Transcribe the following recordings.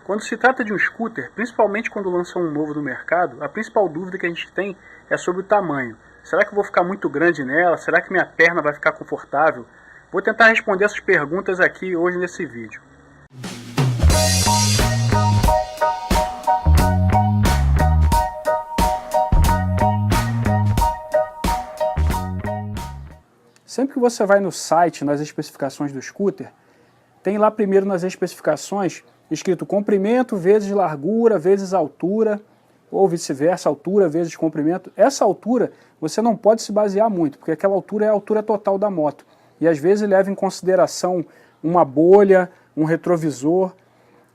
Quando se trata de um scooter, principalmente quando lançam um novo no mercado, a principal dúvida que a gente tem é sobre o tamanho. Será que eu vou ficar muito grande nela? Será que minha perna vai ficar confortável? Vou tentar responder essas perguntas aqui hoje nesse vídeo. Sempre que você vai no site, nas especificações do scooter, tem lá primeiro nas especificações escrito comprimento vezes largura vezes altura, ou vice-versa, altura vezes comprimento. Essa altura você não pode se basear muito, porque aquela altura é a altura total da moto. E às vezes leva em consideração uma bolha, um retrovisor.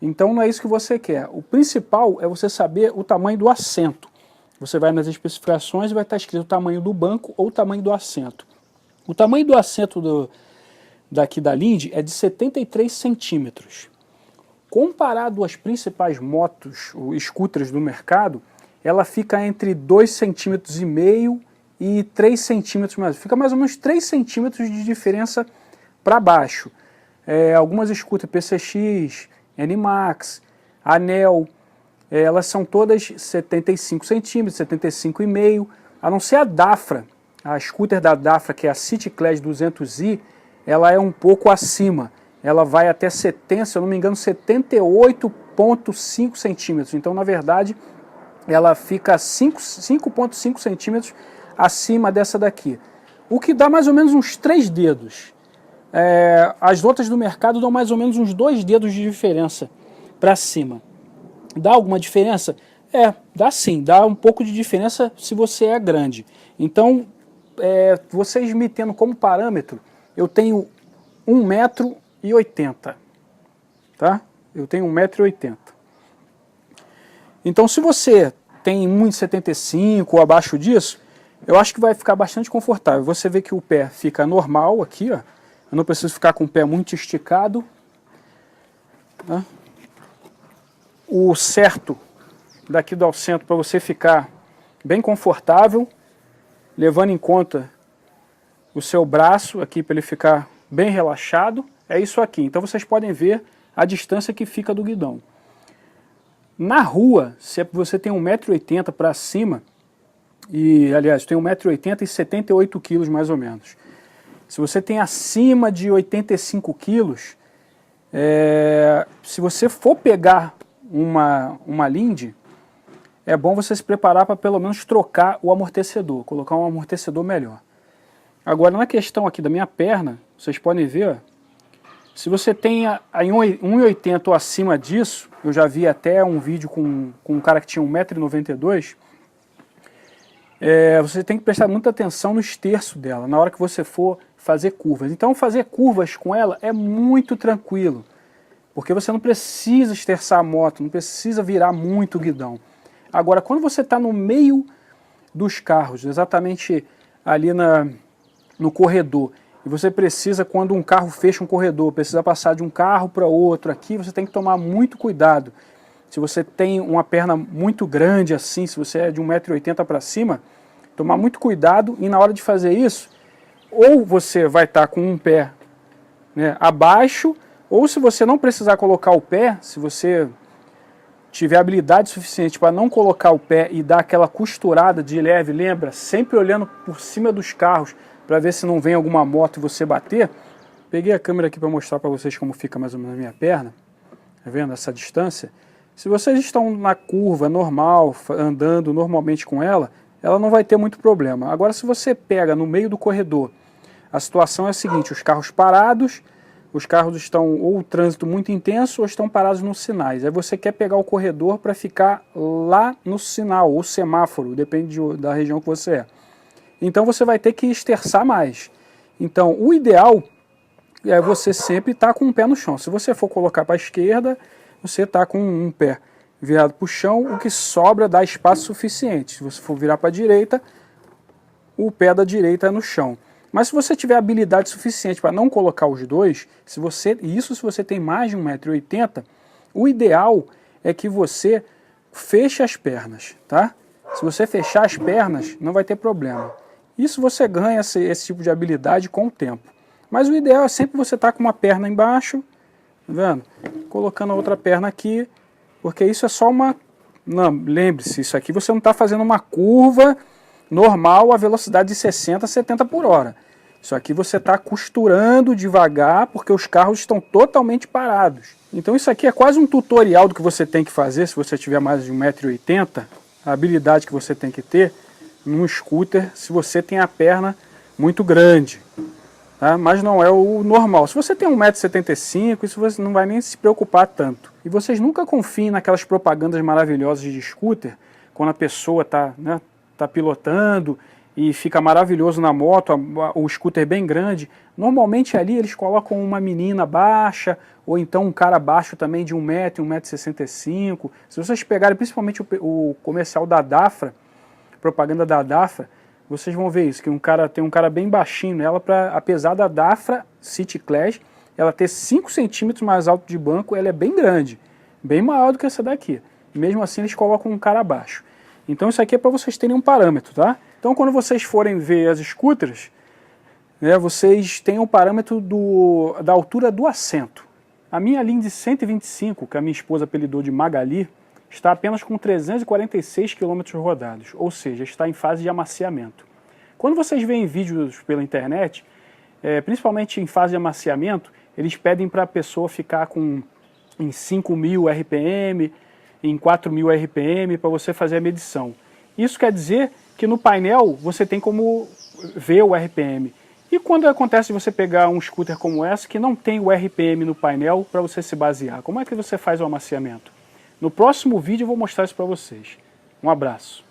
Então não é isso que você quer. O principal é você saber o tamanho do assento. Você vai nas especificações e vai estar escrito o tamanho do banco ou o tamanho do assento. O tamanho do assento daqui da Lindy é de 73 centímetros. Comparado às principais motos, os scooters do mercado, ela fica entre 2,5 centímetros e 3 centímetros mais. Fica mais ou menos 3 centímetros de diferença para baixo. Algumas scooters PCX, NMAX, Anel, elas são todas 75 centímetros, 75,5, a não ser a Dafra. A scooter da Dafra, que é a CityClass 200i, ela é um pouco acima. Ela vai até 70, se eu não me engano, 78,5 centímetros. Então, na verdade, ela fica 5,5 centímetros acima dessa daqui. O que dá mais ou menos uns 3 dedos. As outras do mercado dão mais ou menos uns 2 dedos de diferença para cima. Dá alguma diferença? Dá sim. Dá um pouco de diferença se você é grande. Então, vocês me tendo como parâmetro, eu tenho 1,80 m. Tá? Eu tenho 1,80 m. Então, se você tem 1,75 m ou abaixo disso, eu acho que vai ficar bastante confortável. Você vê que o pé fica normal aqui, ó. Eu não preciso ficar com o pé muito esticado. Tá? O certo daqui do assento para você ficar bem confortável, levando em conta o seu braço aqui para ele ficar bem relaxado, é isso aqui. Então vocês podem ver a distância que fica do guidão. Na rua, se você tem 1,80 m para cima, e aliás, tem 1,80 m e 78 quilos mais ou menos. Se você tem acima de 85 quilos, se você for pegar uma Lindy, é bom você se preparar para pelo menos trocar o amortecedor, colocar um amortecedor melhor. Agora, na questão aqui da minha perna, vocês podem ver, ó, se você tem em 1,80 m ou acima disso, eu já vi até um vídeo com um cara que tinha 1,92 m, você tem que prestar muita atenção no esterço dela, na hora que você for fazer curvas. Então, fazer curvas com ela é muito tranquilo, porque você não precisa esterçar a moto, não precisa virar muito o guidão. Agora, quando você está no meio dos carros, exatamente ali no corredor, e você precisa, quando um carro fecha um corredor, precisa passar de um carro para outro aqui, você tem que tomar muito cuidado. Se você tem uma perna muito grande assim, se você é de 1,80 m para cima, tomar muito cuidado, e na hora de fazer isso, ou você vai estar com um pé, né, abaixo, ou se você não precisar colocar o pé, se você tiver habilidade suficiente para não colocar o pé e dar aquela costurada de leve, lembra? Sempre olhando por cima dos carros para ver se não vem alguma moto e você bater. Peguei a câmera aqui para mostrar para vocês como fica mais ou menos a minha perna. Tá vendo essa distância? Se vocês estão na curva normal, andando normalmente com ela, ela não vai ter muito problema. Agora, se você pega no meio do corredor, a situação é a seguinte: os carros parados, os carros estão ou trânsito muito intenso ou estão parados nos sinais. Aí você quer pegar o corredor para ficar lá no sinal, ou semáforo, depende da região que você é. Então você vai ter que esterçar mais. Então o ideal é você sempre estar com um pé no chão. Se você for colocar para a esquerda, você está com um pé virado para o chão, o que sobra dá espaço suficiente. Se você for virar para a direita, o pé da direita é no chão. Mas se você tiver habilidade suficiente para não colocar os dois, se você tem mais de 1,80 m, o ideal é que você feche as pernas, tá? Se você fechar as pernas, não vai ter problema. Isso você ganha esse tipo de habilidade com o tempo. Mas o ideal é sempre você estar com uma perna embaixo, tá vendo? Colocando a outra perna aqui Porque isso é só uma... Não, lembre-se, isso aqui você não está fazendo uma curva normal a velocidade de 60, 70 por hora. Isso aqui você está costurando devagar porque os carros estão totalmente parados. Então isso aqui é quase um tutorial do que você tem que fazer se você tiver mais de 1,80 m, a habilidade que você tem que ter num scooter se você tem a perna muito grande. Tá? Mas não é o normal. Se você tem 1,75 m, isso você não vai nem se preocupar tanto. E vocês nunca confiem naquelas propagandas maravilhosas de scooter, quando a pessoa está tá pilotando e fica maravilhoso na moto, o scooter bem grande. Normalmente ali eles colocam uma menina baixa, ou então um cara baixo também de 1 m, 1,65 m. Se vocês pegarem principalmente o comercial da Dafra, propaganda da Dafra, vocês vão ver isso, que tem um cara bem baixinho nela, apesar da Dafra City Clash, ela ter 5 centímetros mais alto de banco, ela é bem grande, bem maior do que essa daqui. Mesmo assim eles colocam um cara baixo. Então isso aqui é para vocês terem um parâmetro, tá? Então quando vocês forem ver as scooters, né, vocês têm um parâmetro da altura do assento. A minha Lindy 125, que a minha esposa apelidou de Magali, está apenas com 346 km rodados, ou seja, está em fase de amaciamento. Quando vocês veem vídeos pela internet, principalmente em fase de amaciamento, eles pedem para a pessoa ficar em 5.000 RPM, em 4.000 RPM, para você fazer a medição. Isso quer dizer que no painel você tem como ver o RPM. E quando acontece de você pegar um scooter como essa, que não tem o RPM no painel para você se basear, como é que você faz o amaciamento? No próximo vídeo eu vou mostrar isso para vocês. Um abraço.